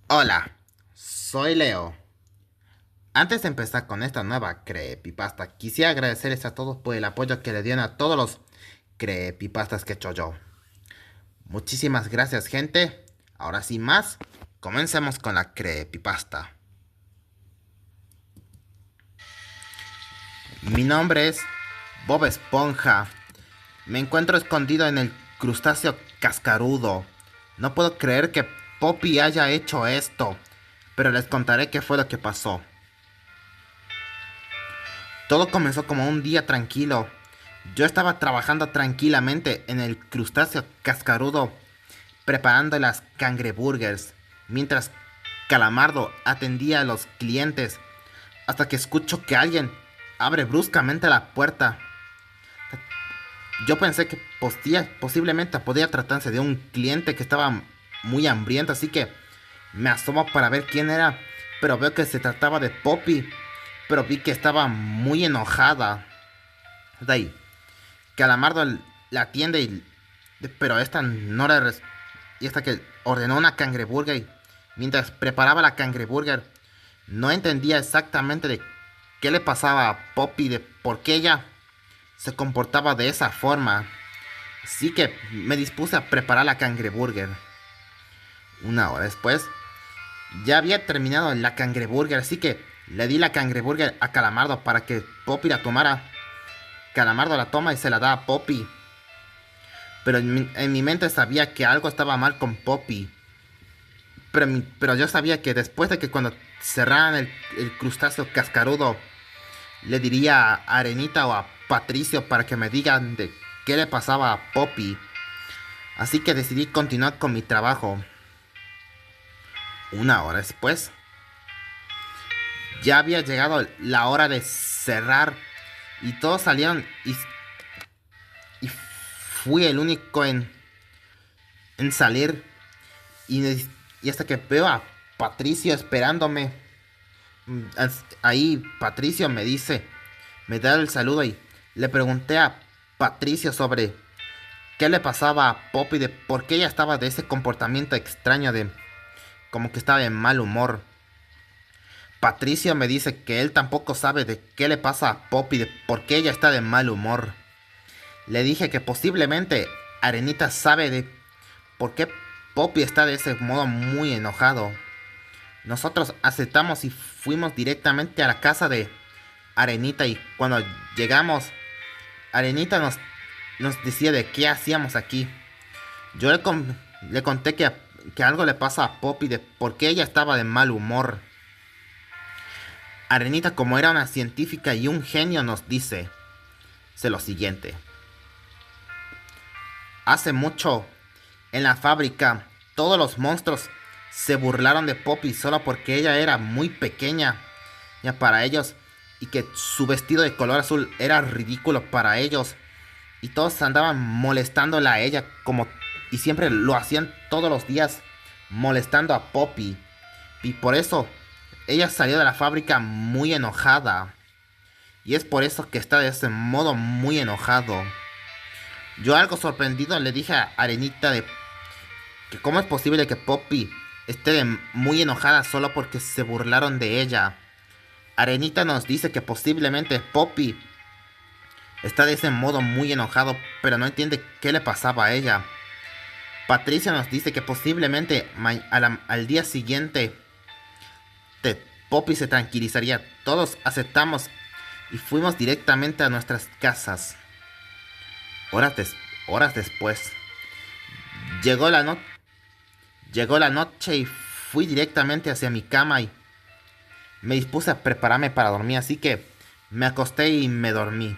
Hola, soy Leo. Antes de empezar con esta nueva creepypasta, quisiera agradecerles a todos por el apoyo que le dieron a todos los creepypastas que he hecho yo. Muchísimas gracias, gente. Ahora sin más, comencemos con la creepypasta. Mi nombre es Bob Esponja. Me encuentro escondido en el crustáceo cascarudo. No puedo creer que Poppy haya hecho esto, pero les contaré qué fue lo que pasó. Todo comenzó como un día tranquilo. Yo estaba trabajando tranquilamente en el crustáceo cascarudo, preparando las cangreburgers, mientras Calamardo atendía a los clientes, hasta que escucho que alguien abre bruscamente la puerta. Yo pensé que posiblemente podía tratarse de un cliente que estaba muy hambriento, así que me asomo para ver quién era, pero veo que se trataba de Poppy, pero vi que estaba muy enojada. De ahí, Calamardo la atiende, pero esta no le... Y hasta que ordenó una cangreburger y mientras preparaba la cangreburger, no entendía exactamente de qué le pasaba a Poppy, de por qué ella se comportaba de esa forma. Así que me dispuse a preparar la cangreburger. Una hora después, ya había terminado la cangreburger, así que le di la cangreburger a Calamardo para que Poppy la tomara. Calamardo la toma y se la da a Poppy. Pero en mi mente sabía que algo estaba mal con Poppy. Pero yo sabía que después de que cuando cerraran el crustáceo cascarudo, le diría a Arenita o a Patricio para que me digan de qué le pasaba a Poppy. Así que decidí continuar con mi trabajo. Una hora después, ya había llegado la hora de cerrar y todos salieron y fui el único en salir y, y hasta que veo a Patricio esperándome. Ahí Patricio me dice, me da el saludo y le pregunté a Patricio sobre qué le pasaba a Poppy, de por qué ella estaba de ese comportamiento extraño de como que estaba en mal humor. Patricio me dice que él tampoco sabe de qué le pasa a Poppy, de por qué ella está de mal humor. Le dije que posiblemente Arenita sabe de por qué Poppy está de ese modo muy enojado. Nosotros aceptamos y fuimos directamente a la casa de Arenita y cuando llegamos, Arenita nos decía de qué hacíamos aquí. Yo le conté que algo le pasa a Poppy, de por qué ella estaba de mal humor. Arenita, como era una científica y un genio, nos dice lo siguiente. Hace mucho, en la fábrica, todos los monstruos se burlaron de Poppy solo porque ella era muy pequeña ya para ellos y que su vestido de color azul era ridículo para ellos y todos andaban molestándola a ella como y siempre lo hacían todos los días molestando a Poppy y por eso ella salió de la fábrica muy enojada y es por eso que está de ese modo muy enojado. Yo algo sorprendido le dije a Arenita de que cómo es posible que Poppy esté muy enojada solo porque se burlaron de ella. Arenita nos dice que posiblemente Poppy está de ese modo muy enojado, pero no entiende qué le pasaba a ella. Patricia nos dice que posiblemente al día siguiente Poppy se tranquilizaría. Todos aceptamos y fuimos directamente a nuestras casas. Horas, horas después, llegó la, no llegó la noche y fui directamente hacia mi cama y me dispuse a prepararme para dormir, así que me acosté y me dormí.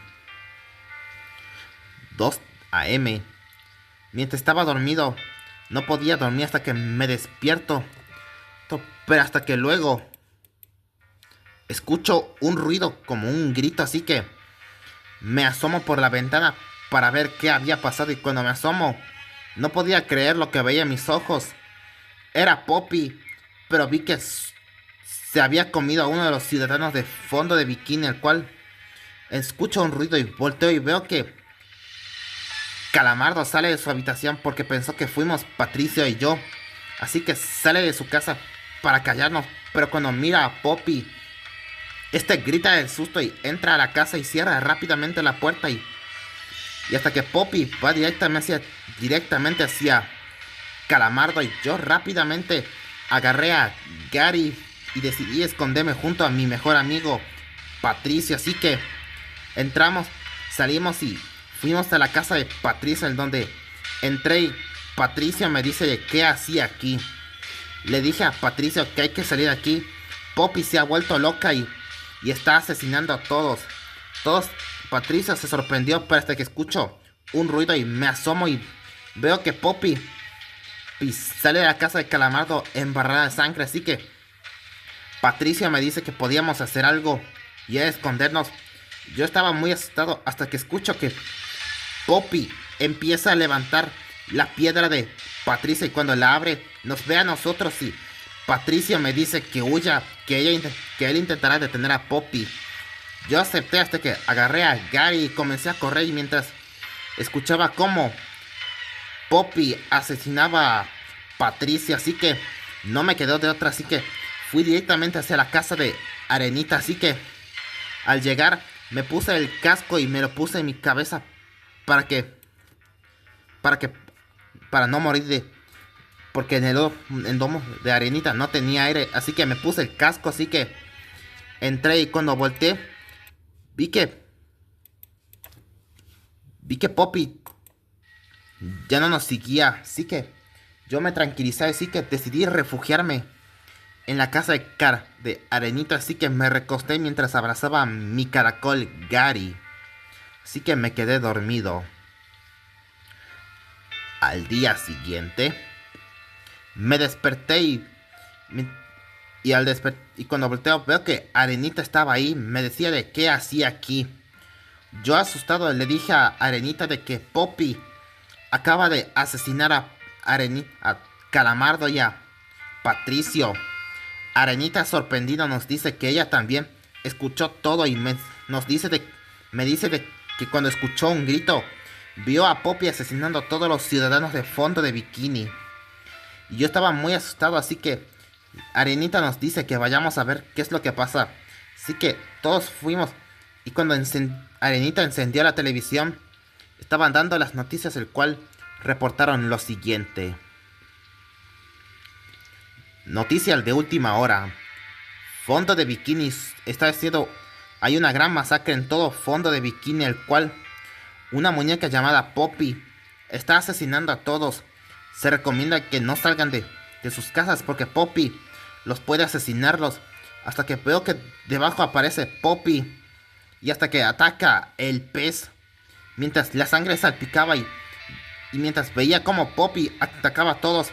2 a.m. Mientras estaba dormido, no podía dormir hasta que me despierto, pero hasta que luego escucho un ruido como un grito, así que me asomo por la ventana para ver qué había pasado y cuando me asomo no podía creer lo que veía en mis ojos. Era Poppy, pero vi que se había comido a uno de los ciudadanos de fondo de bikini, el cual escucho un ruido y volteo y veo que Calamardo sale de su habitación porque pensó que fuimos Patricio y yo. Así que sale de su casa para callarnos, pero cuando mira a Poppy, grita del susto y entra a la casa y cierra rápidamente la puerta y hasta que Poppy va directamente hacia Calamardo y yo rápidamente agarré a Gary y decidí esconderme junto a mi mejor amigo Patricio, así que salimos y fuimos a la casa de Patricio, en donde entré y Patricio me dice de qué hacía aquí. Le dije a Patricio que hay que salir de aquí. Poppy se ha vuelto loca y está asesinando a todos. Patricio se sorprendió, pero hasta que escucho un ruido y me asomo y veo que Poppy sale de la casa de Calamardo embarrada de sangre, así que Patricio me dice que podíamos hacer algo y escondernos. Yo estaba muy asustado hasta que escucho que Poppy empieza a levantar la piedra de Patricio y cuando la abre nos ve a nosotros y Patricio me dice que huya, que él intentará detener a Poppy. Yo acepté hasta que agarré a Gary y comencé a correr y mientras escuchaba cómo Poppy asesinaba a Patricio, así que no me quedó de otra, así que fui directamente hacia la casa de Arenita, así que al llegar me puse el casco y me lo puse en mi cabeza para no morir porque en el domo de Arenita no tenía aire, así que me puse el casco, así que entré y cuando volteé vi que Poppy ya no nos seguía, así que yo me tranquilicé, así que decidí refugiarme en la casa de Arenita, así que me recosté mientras abrazaba a mi caracol Gary, así que me quedé dormido. Al día siguiente me desperté y cuando volteo veo que Arenita estaba ahí, me decía de qué hacía aquí. Yo asustado le dije a Arenita de que Poppy acaba de asesinar a Calamardo y a Patricio. Arenita sorprendida nos dice que ella también escuchó todo y me dice que cuando escuchó un grito vio a Poppy asesinando a todos los ciudadanos de Fondo de Bikini. Y yo estaba muy asustado, así que Arenita nos dice que vayamos a ver qué es lo que pasa. Así que todos fuimos y cuando Arenita encendió la televisión estaban dando las noticias, el cual reportaron lo siguiente. Noticias de última hora. Fondo de Bikini hay una gran masacre en todo Fondo de Bikini, el cual una muñeca llamada Poppy está asesinando a todos. Se recomienda que no salgan de sus casas porque Poppy los puede asesinarlos. Hasta que veo que debajo aparece Poppy y hasta que ataca el pez. Mientras la sangre salpicaba y mientras veía como Poppy atacaba a todos.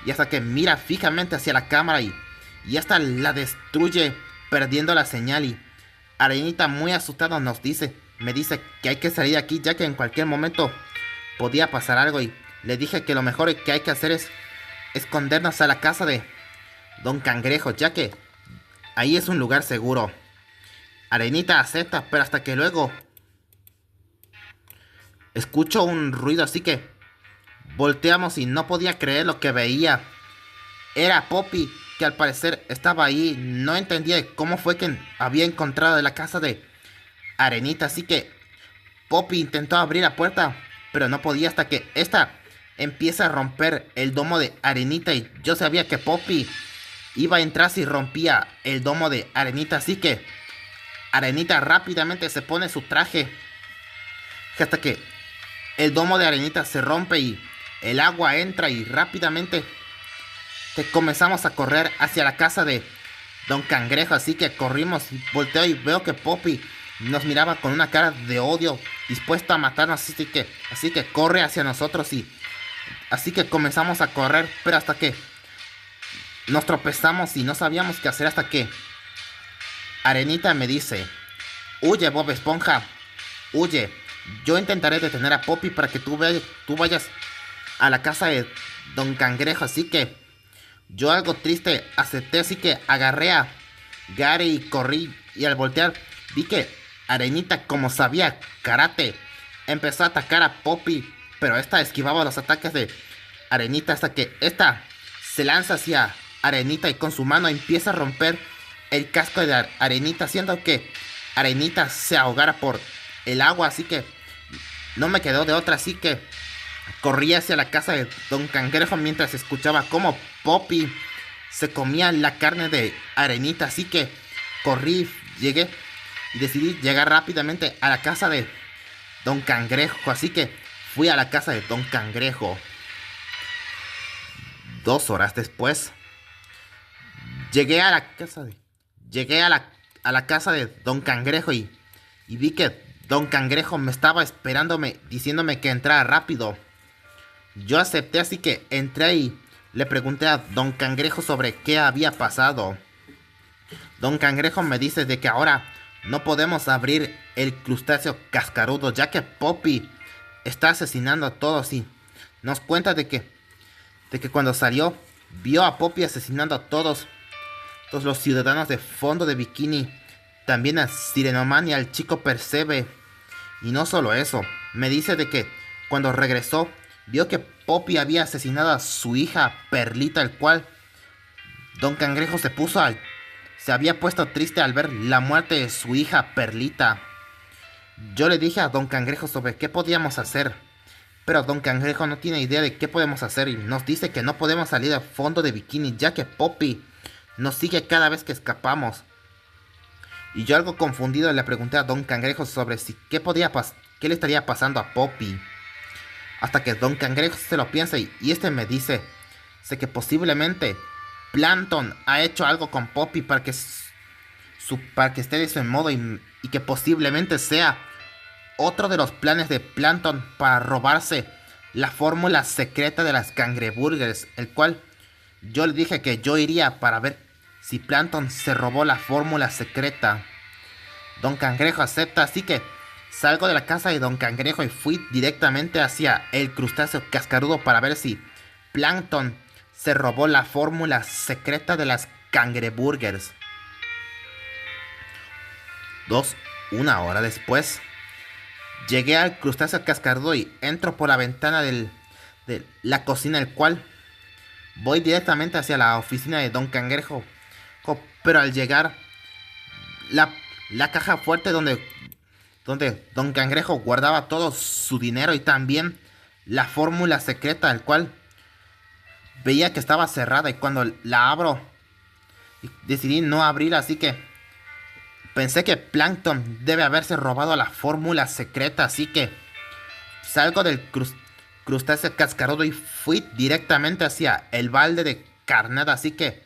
Y hasta que mira fijamente hacia la cámara y hasta la destruye perdiendo la señal. Y Arenita muy asustada me dice que hay que salir de aquí ya que en cualquier momento podía pasar algo y le dije que lo mejor que hay que hacer es escondernos a la casa de Don Cangrejo, ya que ahí es un lugar seguro. Arenita acepta, pero hasta que luego escucho un ruido, así que volteamos y no podía creer lo que veía. Era Poppy, que al parecer estaba ahí. No entendía cómo fue que había encontrado la casa de Arenita, así que Poppy intentó abrir la puerta, pero no podía hasta que esta empieza a romper el domo de Arenita y yo sabía que Poppy iba a entrar si rompía el domo de Arenita, así que Arenita rápidamente se pone su traje hasta que el domo de Arenita se rompe y el agua entra y rápidamente comenzamos a correr hacia la casa de Don Cangrejo, así que corrimos, volteo y veo que Poppy nos miraba con una cara de odio, dispuesta a matarnos, así que corre hacia nosotros y así que comenzamos a correr, pero hasta que nos tropezamos y no sabíamos qué hacer hasta que Arenita me dice: huye, Bob Esponja, huye. Yo intentaré detener a Poppy para que tú vayas a la casa de Don Cangrejo, así que yo algo triste acepté, así que agarré a Gary y corrí y al voltear vi que Arenita, como sabía karate, empezó a atacar a Poppy, pero esta esquivaba los ataques de Arenita hasta que esta se lanza hacia Arenita y con su mano empieza a romper el casco de Arenita, haciendo que Arenita se ahogara por el agua. Así que no me quedó de otra, así que corrí hacia la casa de Don Cangrejo mientras escuchaba cómo Poppy se comía la carne de Arenita. Así que corrí, llegué y decidí llegar rápidamente a la casa de Don Cangrejo. Así que fui a la casa de Don Cangrejo. 2 horas después, llegué a la casa de Don Cangrejo y vi que Don Cangrejo me estaba esperándome, diciéndome que entrara rápido. Yo acepté, así que entré y le pregunté a Don Cangrejo sobre qué había pasado. Don Cangrejo me dice de que ahora no podemos abrir el crustáceo cascarudo, ya que Poppy está asesinando a todos, y nos cuenta de que cuando salió vio a Poppy asesinando a todos los ciudadanos de Fondo de Bikini, también a Sirenoman y al chico Percebe. Y no solo eso, me dice de que cuando regresó vio que Poppy había asesinado a su hija Perlita, el cual Don Cangrejo se había puesto triste al ver la muerte de su hija Perlita. Yo le dije a Don Cangrejo sobre qué podíamos hacer, pero Don Cangrejo no tiene idea de qué podemos hacer y nos dice que no podemos salir al Fondo de Bikini, ya que Poppy nos sigue cada vez que escapamos. Y yo, algo confundido, le pregunté a Don Cangrejo sobre qué le estaría pasando a Poppy. Hasta que Don Cangrejo se lo piensa y este me dice sé que posiblemente Plankton ha hecho algo con Poppy para que esté de ese modo, y que posiblemente sea otro de los planes de Plankton para robarse la fórmula secreta de las cangreburgers, el cual yo le dije que yo iría para ver si Plankton se robó la fórmula secreta. Don Cangrejo acepta, así que salgo de la casa de Don Cangrejo y fui directamente hacia el crustáceo cascarudo para ver si Plankton se robó la fórmula secreta de las cangreburgers. 1 hora después, llegué al crustáceo cascarudo y entro por la ventana de la cocina, el cual voy directamente hacia la oficina de Don Cangrejo. Pero al llegar, la caja fuerte donde Don Cangrejo guardaba todo su dinero y también la fórmula secreta, el cual veía que estaba cerrada, y cuando la abro decidí no abrirla, así que pensé que Plankton debe haberse robado la fórmula secreta, así que salgo del crustáceo cascarudo y fui directamente hacia el balde de carnada. Así que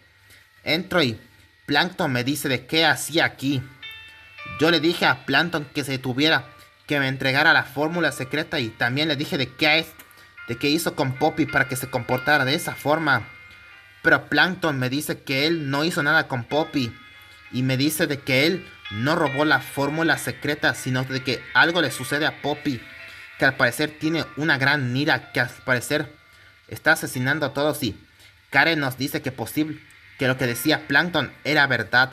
entro y Plankton me dice de qué hacía aquí. Yo le dije a Plankton que se detuviera, que me entregara la fórmula secreta, y también le dije de qué hizo con Poppy para que se comportara de esa forma. Pero Plankton me dice que él no hizo nada con Poppy, y me dice de que él no robó la fórmula secreta, sino de que algo le sucede a Poppy, que al parecer tiene una gran ira, que al parecer está asesinando a todos. Y Karen nos dice que lo que decía Plankton era verdad.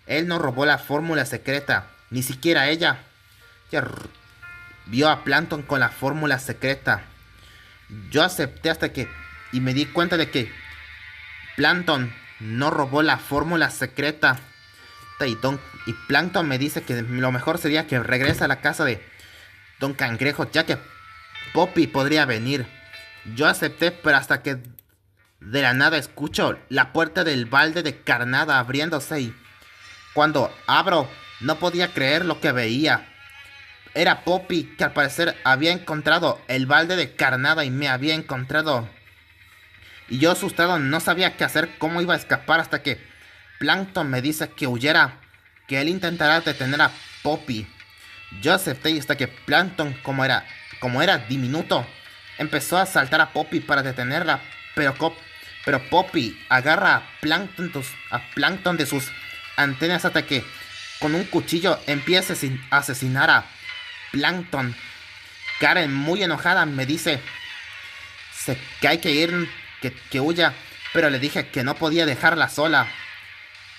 Él no robó la fórmula secreta, ni siquiera ella vio a Plankton con la fórmula secreta. Yo acepté y me di cuenta de que Plankton no robó la fórmula secreta. Y Plankton me dice que lo mejor sería que regrese a la casa de Don Cangrejo, ya que Poppy podría venir. Yo acepté, pero hasta que de la nada escucho la puerta del balde de carnada abriéndose, y cuando abro no podía creer lo que veía. Era Poppy, que al parecer había encontrado el balde de carnada y me había encontrado. Y yo, asustado, no sabía qué hacer, cómo iba a escapar, hasta que Plankton me dice que huyera, que él intentará detener a Poppy. Yo acepté, y hasta que Plankton, como era diminuto, empezó a saltar a Poppy para detenerla, pero Poppy agarra a Plankton de sus antenas hasta que con un cuchillo empieza a asesinar a Plankton. Karen, muy enojada, me dice que hay que ir, que huya, pero le dije que no podía dejarla sola.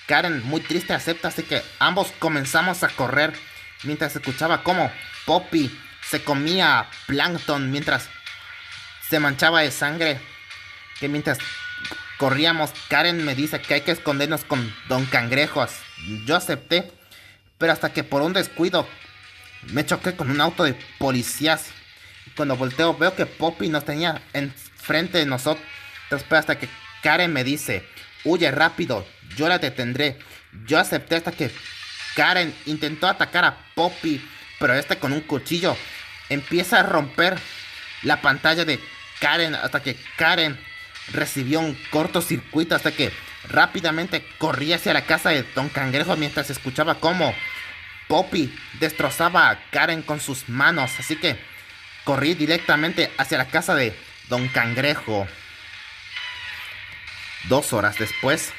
Karen, muy triste, acepta, así que ambos comenzamos a correr mientras escuchaba cómo Poppy se comía a Plankton mientras se manchaba de sangre, que mientras corríamos, Karen me dice que hay que escondernos con Don Cangrejo. Yo acepté, pero hasta que por un descuido me choqué con un auto de policías. Cuando volteo veo que Poppy nos tenía enfrente de nosotros, pero hasta que Karen me dice, huye rápido, yo la detendré. Yo acepté hasta que Karen intentó atacar a Poppy, pero con un cuchillo empieza a romper la pantalla de Karen hasta que Karen recibió un cortocircuito, hasta que rápidamente corría hacia la casa de Don Cangrejo mientras escuchaba cómo Poppy destrozaba a Karen con sus manos. Así que corrí directamente hacia la casa de Don Cangrejo. 2 horas después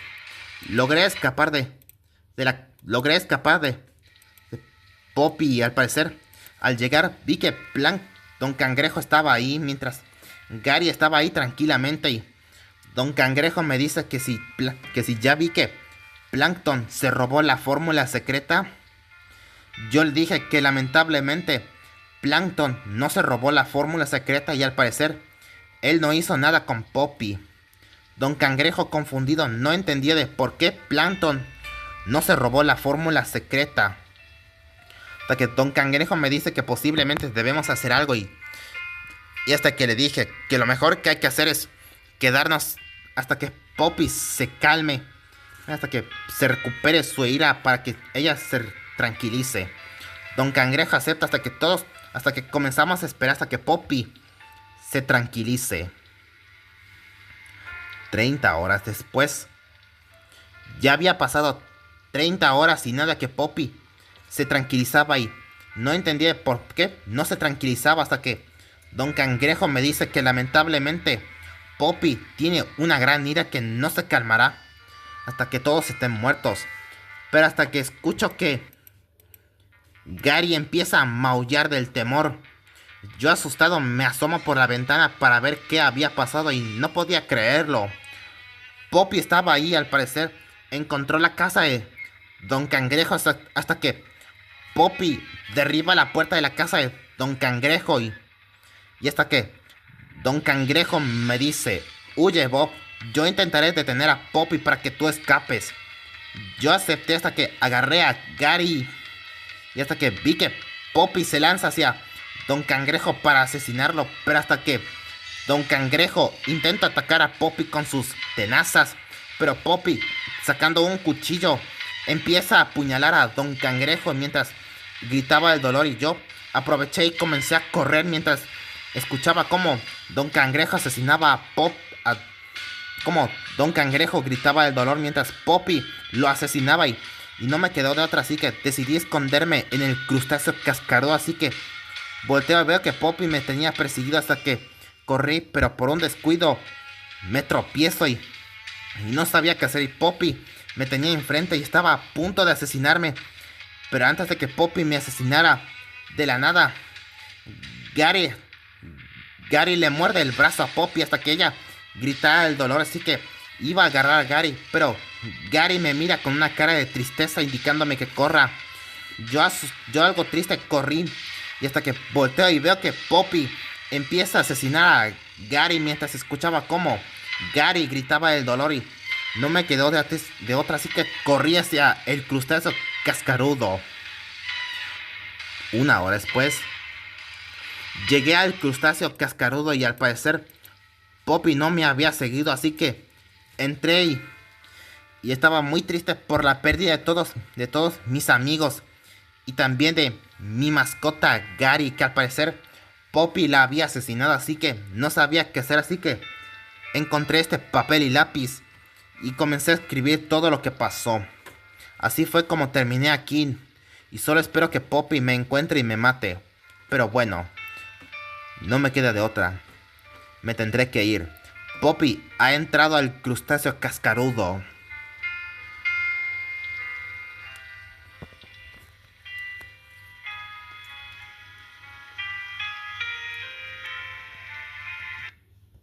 logré escapar de Poppy, y al parecer al llegar vi que Don Cangrejo estaba ahí mientras Gary estaba ahí tranquilamente, y Don Cangrejo me dice que si ya vi que Plankton se robó la fórmula secreta. Yo le dije que lamentablemente Plankton no se robó la fórmula secreta y al parecer él no hizo nada con Poppy. Don Cangrejo, confundido, no entendía de por qué Plankton no se robó la fórmula secreta. Hasta que Don Cangrejo me dice que posiblemente debemos hacer algo, y hasta que le dije que lo mejor que hay que hacer es quedarnos hasta que Poppy se calme, hasta que se recupere su ira para que ella se tranquilice. Don Cangrejo acepta hasta que comenzamos a esperar hasta que Poppy se tranquilice. 30 horas después. Ya había pasado 30 horas y nada que Poppy se tranquilizaba, y no entendía por qué no se tranquilizaba hasta que Don Cangrejo me dice que lamentablemente Poppy tiene una gran ira que no se calmará hasta que todos estén muertos. Pero hasta que escucho que Gary empieza a maullar del temor, yo asustado me asomo por la ventana para ver qué había pasado y no podía creerlo. Poppy estaba ahí, al parecer encontró la casa de Don Cangrejo hasta que Poppy derriba la puerta de la casa de Don Cangrejo, y hasta que Don Cangrejo me dice, huye Bob, yo intentaré detener a Poppy para que tú escapes. Yo acepté hasta que agarré a Gary y hasta que vi que Poppy se lanza hacia Don Cangrejo para asesinarlo, pero hasta que Don Cangrejo intenta atacar a Poppy con sus tenazas, pero Poppy, sacando un cuchillo, empieza a apuñalar a Don Cangrejo mientras gritaba el dolor, y yo aproveché y comencé a correr mientras escuchaba cómo Don Cangrejo asesinaba a como Don Cangrejo gritaba el dolor mientras Poppy lo asesinaba, y no me quedó de otra, así que decidí esconderme en el crustáceo cascarudo. Así que volteo y veo que Poppy me tenía perseguido hasta que corrí, pero por un descuido me tropiezo y no sabía qué hacer, y Poppy me tenía enfrente y estaba a punto de asesinarme. Pero antes de que Poppy me asesinara, de la nada, Gary le muerde el brazo a Poppy hasta que ella gritaba el dolor, así que iba a agarrar a Gary, pero Gary me mira con una cara de tristeza indicándome que corra. Yo algo triste corrí, y hasta que volteo y veo que Poppy empieza a asesinar a Gary mientras escuchaba cómo Gary gritaba el dolor, y no me quedó de otra, así que corrí hacia el crustáceo cascarudo. 1 hora después llegué al crustáceo cascarudo, y al parecer Poppy no me había seguido, así que entré y estaba muy triste por la pérdida de todos mis amigos, y también de mi mascota Gary, que al parecer Poppy la había asesinado, así que no sabía qué hacer, así que encontré este papel y lápiz y comencé a escribir todo lo que pasó. Así fue como terminé aquí, y solo espero que Poppy me encuentre y me mate. Pero bueno, no me queda de otra. Me tendré que ir. Poppy ha entrado al crustáceo cascarudo.